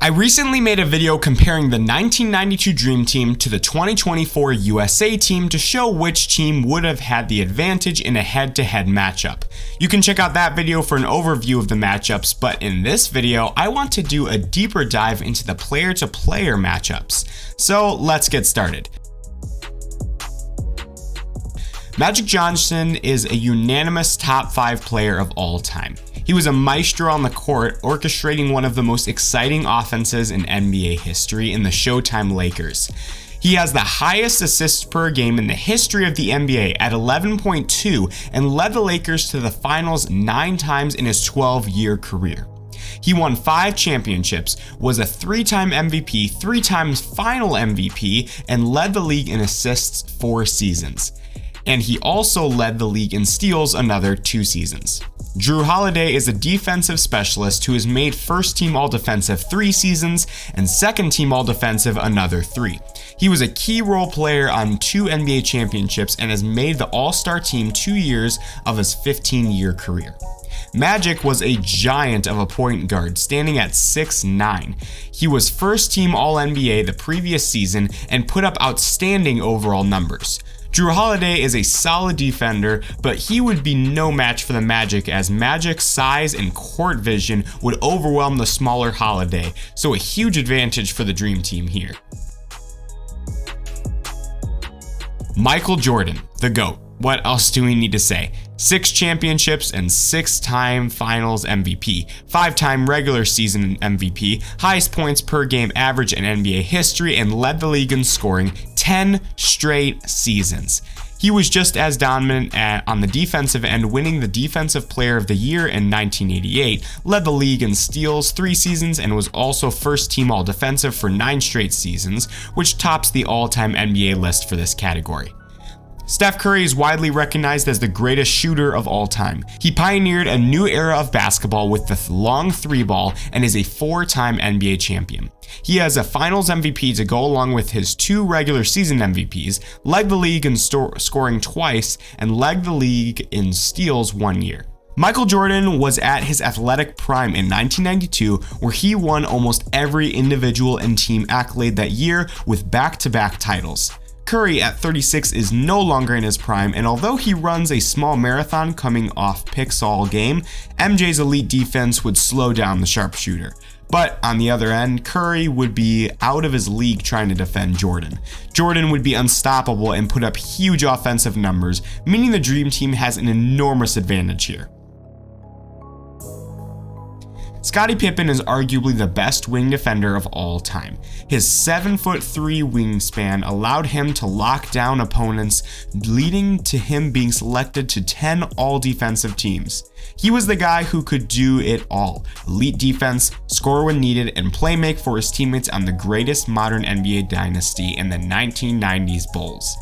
I recently made a video comparing the 1992 Dream Team to the 2024 USA team to show which team would have had the advantage in a head-to-head matchup. You can check out that video for an overview of the matchups, but in this video, I want to do a deeper dive into the player-to-player matchups. So let's get started. Magic Johnson is a unanimous top 5 player of all time. He was a maestro on the court, orchestrating one of the most exciting offenses in NBA history in the Showtime Lakers. He has the highest assists per game in the history of the NBA at 11.2 and led the Lakers to the finals 9 times in his 12-year career. He won 5 championships, was a 3-time MVP, 3 times final MVP, and led the league in assists 4 seasons. And he also led the league in steals another 2 seasons. Jrue Holiday is a defensive specialist who has made first-team All-Defensive 3 seasons and second-team All-Defensive another 3. He was a key role player on 2 NBA championships and has made the All-Star team 2 years of his 15-year career. Magic was a giant of a point guard, standing at 6'9". He was first-team All-NBA the previous season and put up outstanding overall numbers. Jrue Holiday is a solid defender, but he would be no match for the Magic as Magic's size and court vision would overwhelm the smaller Holiday, so a huge advantage for the Dream Team here. Michael Jordan, the GOAT. What else do we need to say? 6 championships and 6-time finals MVP, 5-time regular season MVP, highest points per game average in NBA history, and led the league in scoring 10 straight seasons. He was just as dominant on the defensive end, winning the Defensive Player of the Year in 1988, led the league in steals 3 seasons, and was also first-team All-Defensive for 9 straight seasons, which tops the all-time NBA list for this category. Steph Curry is widely recognized as the greatest shooter of all time. He pioneered a new era of basketball with the long 3-ball and is a 4-time NBA champion. He has a finals MVP to go along with his 2 regular season MVPs, led the league in scoring twice, and led the league in steals 1 year. Michael Jordan was at his athletic prime in 1992, where he won almost every individual and team accolade that year with back-to-back titles. Curry at 36 is no longer in his prime, and although he runs a small marathon coming off picks all game, MJ's elite defense would slow down the sharpshooter. But on the other end, Curry would be out of his league trying to defend Jordan. Jordan would be unstoppable and put up huge offensive numbers, meaning the Dream Team has an enormous advantage here. Scottie Pippen is arguably the best wing defender of all time. His 7'3" wingspan allowed him to lock down opponents, leading to him being selected to 10 all-defensive teams. He was the guy who could do it all: elite defense, score when needed, and play make for his teammates on the greatest modern NBA dynasty in the 1990s Bulls.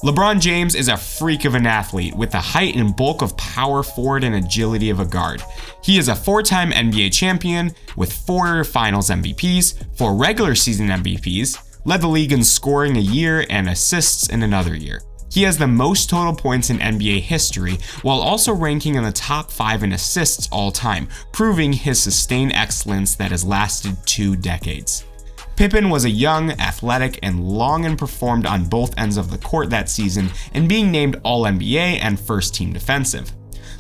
LeBron James is a freak of an athlete with the height and bulk of power forward and agility of a guard. He is a 4-time NBA champion with 4 finals MVPs, 4 regular season MVPs, led the league in scoring a year and assists in another year. He has the most total points in NBA history, while also ranking in the top 5 in assists all time, proving his sustained excellence that has lasted 2 decades. Pippen was a young, athletic, and long and performed on both ends of the court that season, and being named All-NBA and first-team defensive.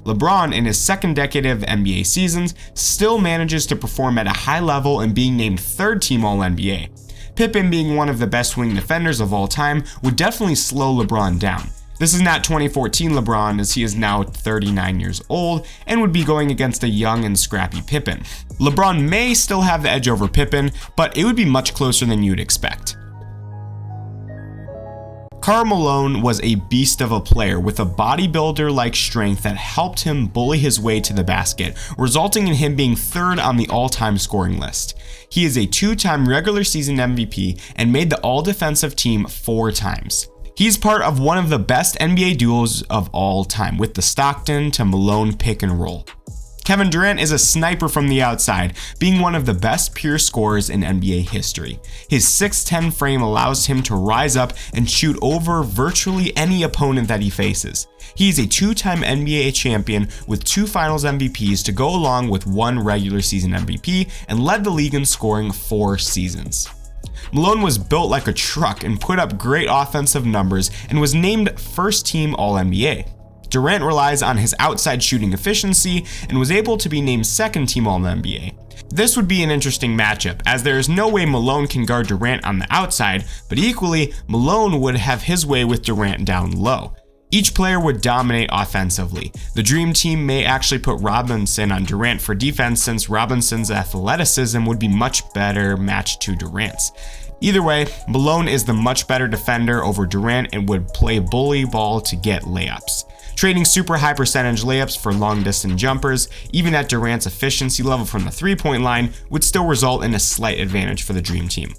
LeBron, in his second decade of NBA seasons, still manages to perform at a high level and being named third-team All-NBA. Pippen, being one of the best wing defenders of all time, would definitely slow LeBron down. This is not 2014 LeBron, as he is now 39 years old and would be going against a young and scrappy Pippen. LeBron may still have the edge over Pippen, but it would be much closer than you'd expect. Karl Malone was a beast of a player with a bodybuilder-like strength that helped him bully his way to the basket, resulting in him being 3rd on the all-time scoring list. He is a 2-time regular season MVP and made the all-defensive team 4 times. He's part of one of the best NBA duos of all time, with the Stockton to Malone pick and roll. Kevin Durant is a sniper from the outside, being one of the best pure scorers in NBA history. His 6'10 frame allows him to rise up and shoot over virtually any opponent that he faces. He is a 2-time NBA champion with 2 Finals MVPs to go along with 1 regular season MVP, and led the league in scoring 4 seasons. Malone was built like a truck and put up great offensive numbers and was named first team All-NBA. Durant relies on his outside shooting efficiency and was able to be named second team All-NBA. This would be an interesting matchup, as there is no way Malone can guard Durant on the outside, but equally, Malone would have his way with Durant down low. Each player would dominate offensively. The Dream Team may actually put Robinson on Durant for defense, since Robinson's athleticism would be much better matched to Durant's. Either way, Malone is the much better defender over Durant and would play bully ball to get layups. Trading super high percentage layups for long distance jumpers, even at Durant's efficiency level from the 3-point line, would still result in a slight advantage for the Dream Team.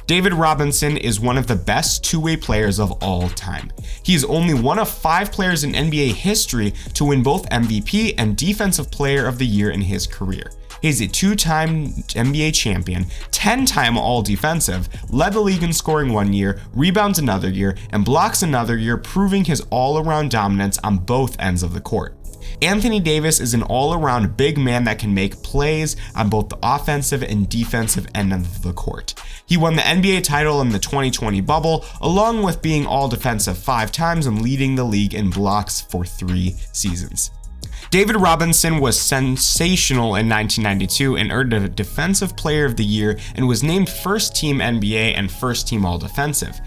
David Robinson is one of the best two-way players of all time. He is only one of 5 players in NBA history to win both MVP and Defensive Player of the Year in his career. He is a 2-time NBA champion, 10-time All-Defensive, led the league in scoring 1 year, rebounds another year, and blocks another year, proving his all-around dominance on both ends of the court. Anthony Davis is an all-around big man that can make plays on both the offensive and defensive end of the court. He won the NBA title in the 2020 bubble, along with being all-defensive 5 times and leading the league in blocks for 3 seasons. David Robinson was sensational in 1992 and earned a Defensive Player of the Year and was named First Team NBA and First Team All-Defensive.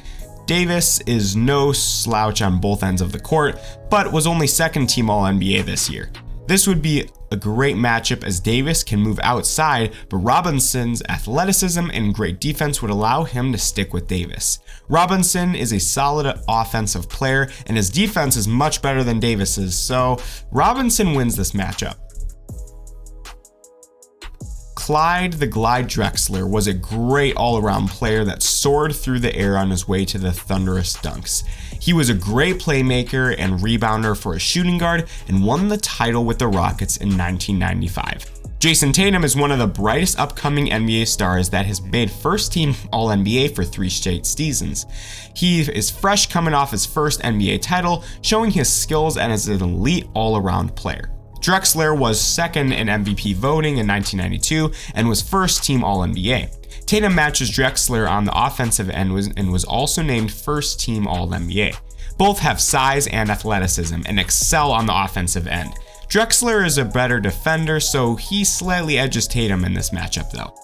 Davis is no slouch on both ends of the court, but was only Second Team All-NBA this year. This would be a great matchup, as Davis can move outside, but Robinson's athleticism and great defense would allow him to stick with Davis. Robinson is a solid offensive player, and his defense is much better than Davis's, so Robinson wins this matchup. Clyde the Glide Drexler was a great all-around player that soared through the air on his way to the thunderous dunks. He was a great playmaker and rebounder for a shooting guard and won the title with the Rockets in 1995. Jason Tatum is one of the brightest upcoming NBA stars that has made first team All-NBA for 3 straight seasons. He is fresh coming off his first NBA title, showing his skills and is an elite all-around player. Drexler was second in MVP voting in 1992 and was first team All-NBA. Tatum matches Drexler on the offensive end and was also named first team All-NBA. Both have size and athleticism and excel on the offensive end. Drexler is a better defender, so he slightly edges Tatum in this matchup though.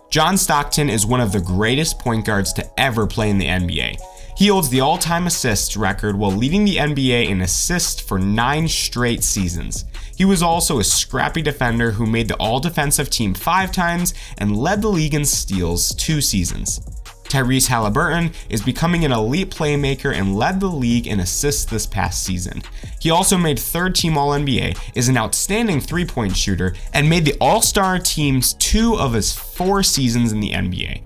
John Stockton is one of the greatest point guards to ever play in the NBA. He holds the all-time assists record while leading the NBA in assists for 9 straight seasons. He was also a scrappy defender who made the all-defensive team 5 times and led the league in steals 2 seasons. Tyrese Haliburton is becoming an elite playmaker and led the league in assists this past season. He also made 3rd team All-NBA, is an outstanding 3-point shooter, and made the All-Star teams 2 of his 4 seasons in the NBA.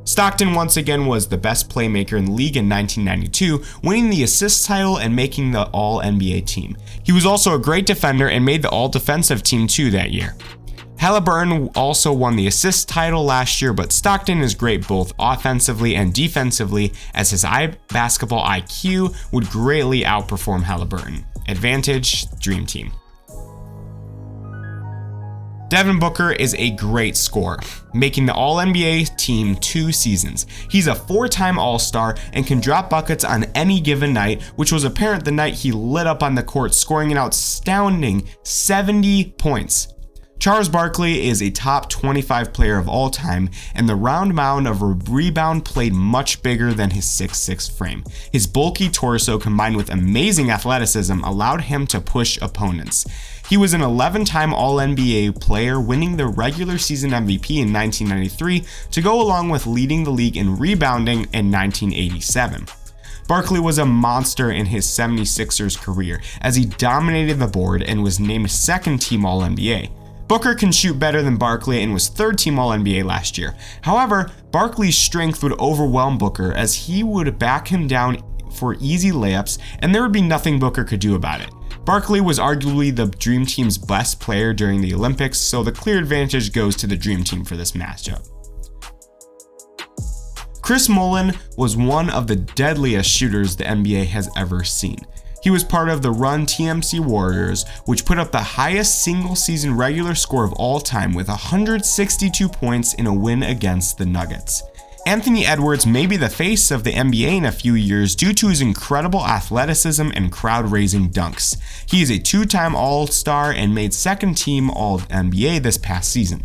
Stockton once again was the best playmaker in the league in 1992, winning the assist title and making the All-NBA team. He was also a great defender and made the All-Defensive team too that year. Haliburton also won the assist title last year, but Stockton is great both offensively and defensively, as his basketball IQ would greatly outperform Haliburton. Advantage, Dream Team. Devin Booker is a great scorer, making the All-NBA team 2 seasons. He's a 4-time All-Star and can drop buckets on any given night, which was apparent the night he lit up on the court, scoring an astounding 70 points. Charles Barkley is a top 25 player of all time, and the round mound of a rebound played much bigger than his 6'6" frame. His bulky torso combined with amazing athleticism allowed him to push opponents. He was an 11-time All-NBA player, winning the regular season MVP in 1993 to go along with leading the league in rebounding in 1987. Barkley was a monster in his 76ers career, as he dominated the board and was named 2nd team All-NBA. Booker can shoot better than Barkley and was 3rd team All-NBA last year. However, Barkley's strength would overwhelm Booker, as he would back him down for easy layups and there would be nothing Booker could do about it. Barkley was arguably the Dream Team's best player during the Olympics, so the clear advantage goes to the Dream Team for this matchup. Chris Mullin was one of the deadliest shooters the NBA has ever seen. He was part of the Run TMC Warriors, which put up the highest single-season regular score of all time with 162 points in a win against the Nuggets. Anthony Edwards may be the face of the NBA in a few years due to his incredible athleticism and crowd-raising dunks. He is a two-time All-Star and made second-team All-NBA this past season.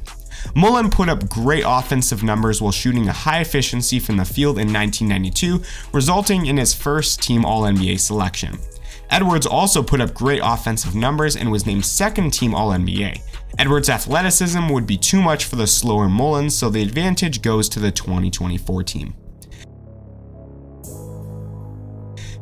Mullin put up great offensive numbers while shooting a high efficiency from the field in 1992, resulting in his first-team All-NBA selection. Edwards also put up great offensive numbers and was named second-team All-NBA. Edwards' athleticism would be too much for the slower Mullin, so the advantage goes to the 2024 team.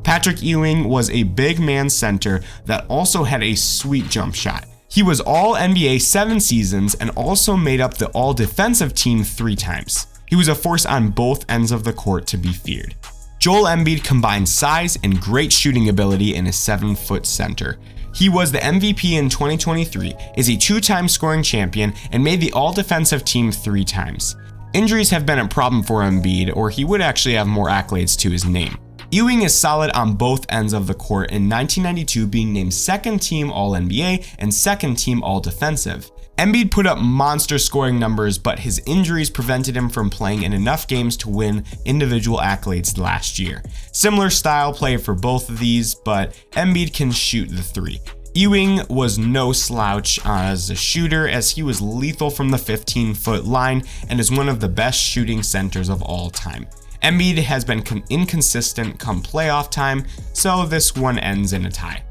Patrick Ewing was a big man center that also had a sweet jump shot. He was All-NBA 7 seasons and also made up the All-Defensive team 3 times. He was a force on both ends of the court to be feared. Joel Embiid combined size and great shooting ability in a 7-foot center. He was the MVP in 2023, is a 2-time scoring champion, and made the All-Defensive team 3 times. Injuries have been a problem for Embiid, or he would actually have more accolades to his name. Ewing is solid on both ends of the court, in 1992 being named second-team All-NBA and second-team All-Defensive. Embiid put up monster scoring numbers, but his injuries prevented him from playing in enough games to win individual accolades last year. Similar style play for both of these, but Embiid can shoot the 3. Ewing was no slouch as a shooter, as he was lethal from the 15-foot line and is one of the best shooting centers of all time. Embiid has been inconsistent come playoff time, so this one ends in a tie.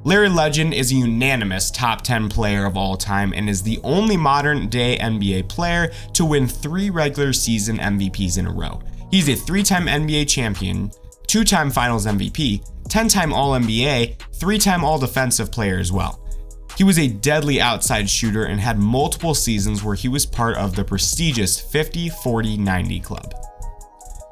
Larry Legend is a unanimous top 10 player of all time and is the only modern day NBA player to win 3 regular season MVPs in a row. He's a 3-time NBA champion, 2-time Finals MVP, 10-time All-NBA, 3-time All-Defensive player as well. He was a deadly outside shooter and had multiple seasons where he was part of the prestigious 50-40-90 club.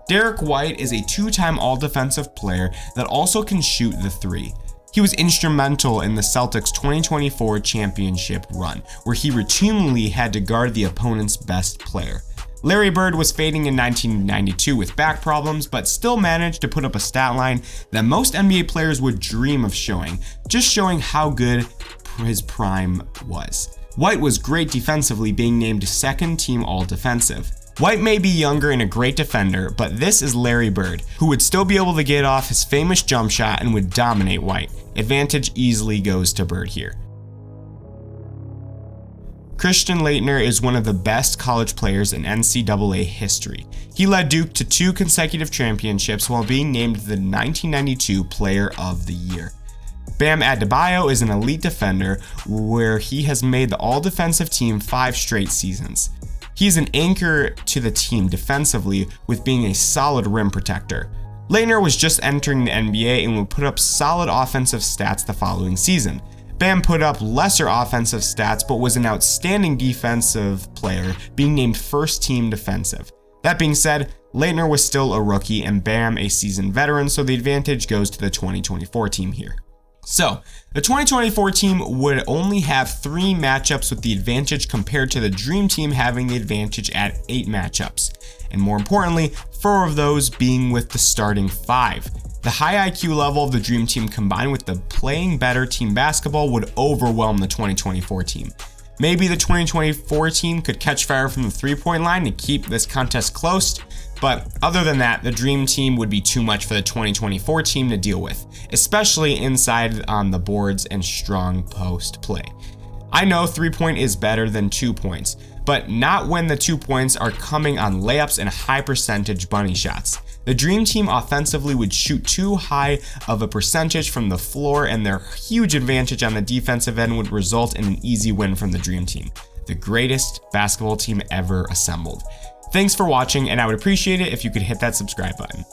Derrick White is a 2-time All-Defensive player that also can shoot the 3. He was instrumental in the Celtics' 2024 championship run, where he routinely had to guard the opponent's best player. Larry Bird was fading in 1992 with back problems, but still managed to put up a stat line that most NBA players would dream of showing, just showing how good his prime was. White was great defensively, being named second-team All-Defensive. White may be younger and a great defender, but this is Larry Bird, who would still be able to get off his famous jump shot and would dominate White. Advantage easily goes to Bird here. Christian Laettner is one of the best college players in NCAA history. He led Duke to 2 consecutive championships while being named the 1992 Player of the Year. Bam Adebayo is an elite defender where he has made the All-Defensive team 5 straight seasons. He is an anchor to the team defensively with being a solid rim protector. Laettner was just entering the NBA and would put up solid offensive stats the following season. Bam put up lesser offensive stats but was an outstanding defensive player, being named first team defensive. That being said, Laettner was still a rookie and Bam a seasoned veteran, so the advantage goes to the 2024 team here. So, the 2024 team would only have 3 matchups with the advantage compared to the Dream Team having the advantage at 8 matchups. And more importantly, 4 of those being with the starting 5. The high IQ level of the Dream Team combined with the playing better team basketball would overwhelm the 2024 team. Maybe the 2024 team could catch fire from the 3-point line to keep this contest close, but other than that, the Dream Team would be too much for the 2024 team to deal with, especially inside on the boards and strong post play. I know 3-point is better than 2 points, but not when the 2 points are coming on layups and high percentage bunny shots. The Dream Team offensively would shoot too high of a percentage from the floor, and their huge advantage on the defensive end would result in an easy win from the Dream Team, the greatest basketball team ever assembled. Thanks for watching, and I would appreciate it if you could hit that subscribe button.